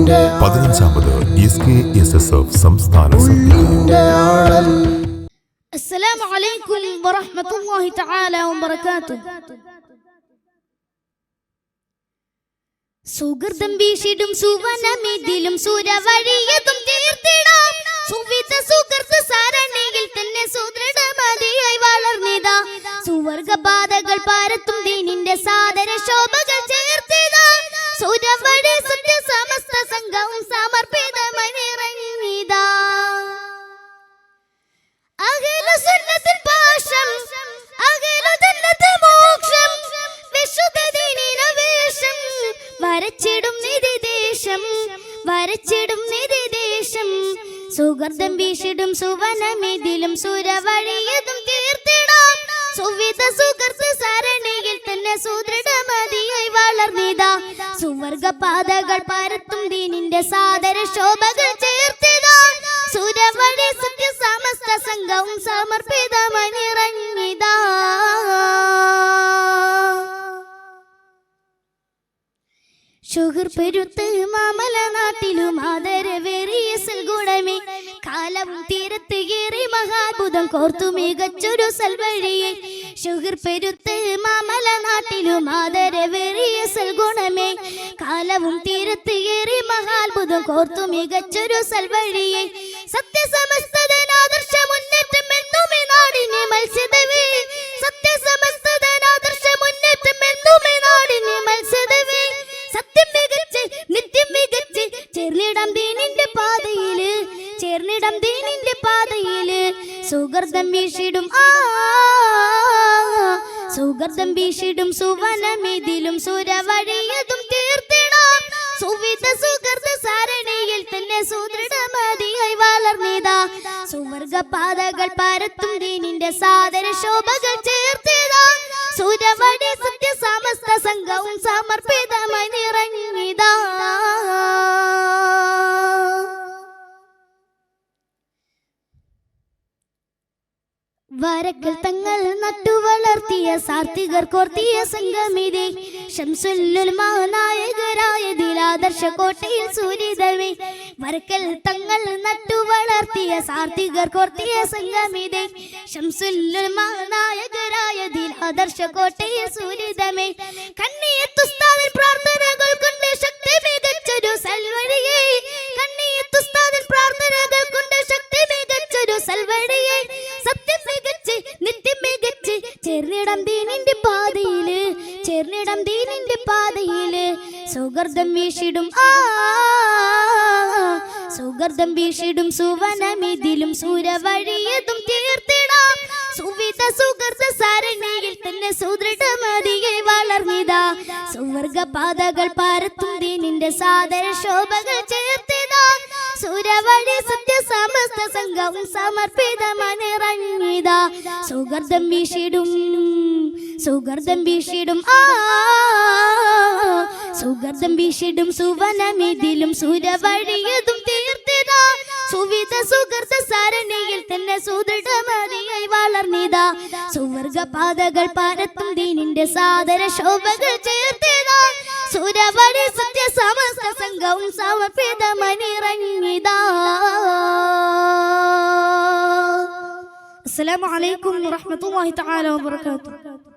15ാമത് SKSSF സംസ്ഥാന സമ്മേളനം. അസ്സലാമു അലൈക്കും വറഹ്മത്തുള്ളാഹി തആല വബറകാതുഹു. സുഗർദം വീശിടും സുവനമിതിലും സുരവഴിയതും തീർത്തിടാം സുവിധ സുഗർദ സാരണിയിൽ തന്നെ സുദൃഢമതിയായി വളർന്നിതാ സുവർഗപാതകൾ പരത്തും ദീനിന്റെ സാദര ശോഭകൾ ചേർത്തിതാ സുരവഴി സത്യ സമസ്ത സംഘവും സമർപ്പിതമായി നിറഞ്ഞിതാ അഖില സുന്നത്തിൻ പാശം അഖില ജന്നത്ത് മോക്ഷം വിശുദ്ധ ദീനിനവേശം വരച്ചിടും നിധിദേശം വരച്ചിടും നിധിദേശം സുഗർദം വീശിടും സുവനമിതിലും സുരവഴിയതും തീർത്തിടാം സുവിധ സുഗർദ സരണിയിൽ തന്നെ സുദൃഢമതിയായി വളർന്നിതാ സുവർഗപാതകൾ പരത്തും ദീനിന്റെ സാദര ശോഭകൾ ചേർത്തിതാ സുരവഴി സത്യ സമസ്ത സംഘവും സമർപ്പിതമായി നിറഞ്ഞിതാ ഷുഗർ പെരുത്ത് മാമല നാട്ടിലും ആദരവേറിയ സൽഗുണമേ കാലവും തീരത്ത് ഏറി മഹാത്ഭുതം കോർത്തു മികച്ചൊരു സൽവഴിയെ ഷുഗർ പെരുത്ത് മാമല നാട്ടിലും ആദരവേറിയ സൽഗുണമേ കാലവും തീരത്ത് ഏറി മഹാത്ഭുതം കോർത്തു മികച്ചൊരു സൽവഴിയെ സത്യസമസ്തനാദർശ മുന്നേറ്റം എന്നുമേ നാടിനെ മത്സ്യതവേ സത്യസമസ്തനാദർശ മുന്നേറ്റം എന്നുമേ നാടിനെ മത്സ്യതവേ സത്യം മികച്ച് നിത്യം മികച്ച് ചേർന്നിടം ദീനിന്റെ പാതയില് ചേർന്നിടം ദീനിന്റെ പാതയില് സുഗർദം വീശിടും സുഗർദം വീശിടും സുവനമിതിലും സുരവഴിയതും തീർത്തിടാം സുവിധ സുഗർദ സാരണിയിൽ തന്നെ സുദൃഢമതിയായി വളർന്നിതാ സുവർഗപാതകൾ പരത്തും ദീനിന്റെ സാദര ശോഭകൾ ചേർത്തിതാ സുരവഴി സത്യ സമസ്ത സംഘവും സമർപ്പിതമായി നിറഞ്ഞിതാ വരക്കൽ തങ്ങൾ നട്ടു വളർത്തിയ സാത്വികർ കോർത്തിയ സംഗമിതേ ശംസുല്ലുൽമാ നായകരായതിൽ ആദർശ കോട്ടയിൽ സൂര്യതവേ വരക്കൽ തങ്ങൾ നട്ടു വളർത്തിയ സാത്വികർ കോർത്തിയ സംഗമിതേ ശംസുല്ലുൽമാ നായകരായതിൽ ആദർശ കോട്ടയിൽ സൂര്യതമേ കണ്ണിയത്തുസ്താദിൻ പ്രാർത്ഥനകൾ കൊണ്ട് ശക്തി മികച്ചൊരു സൽവഴിയെ കണ്ണിയത്തുസ്താദിൻ പ്രാർത്ഥനകൾ കൊണ്ട് ശക്തി മികച്ചൊരു സൽവഴിയെ സത്യം മികച്ച് നിത്യം മികച്ച് ചേർന്നിടം ദീനിന്റെ പാതയില് ചേർന്നിടം ദീനിന്റെ പാതയില് സുഗർദം വീശിടും സുഗർദം വീശിടും സുവനമിതിലും സുരവഴിയതും തീർത്തിടാം സുവിധ സുഗർദ സരണിയിൽ തന്നെ സുദൃഢമതിയായി വളർന്നിതാ സുവർഗപാതകൾ പരത്തും ദീനിന്റെ സാദര ശോഭകൾ ചേർത്തിതാ സുരവഴി സത്യ സമസ്ത സംഘവും സമർപ്പിതമായി നിറഞ്ഞിതാ സുഗർദം വീശിടും സുഗർദം വീശിടും സുഗർദം വീശിടും സുവനമിതിലും സുരവഴിയതും തീർത്തിതാ സുവിധ സുഗർദ സരണിയിൽ തന്നെ സുദൃഢമതിയായി വളർന്നിതാ സുവർഗപാതകൾ പരത്തും ദീനിന്റെ സാദര ശോഭകൾ ചേർത്തിതാ സുരവഴി സത്യ സമസ്ത സംഘവും സമർപ്പിതമായി നിറഞ്ഞിതാ. അസ്സലാമു അലൈക്കും വറഹ്മത്തുള്ളാഹി തആല വബറകാതുഹു.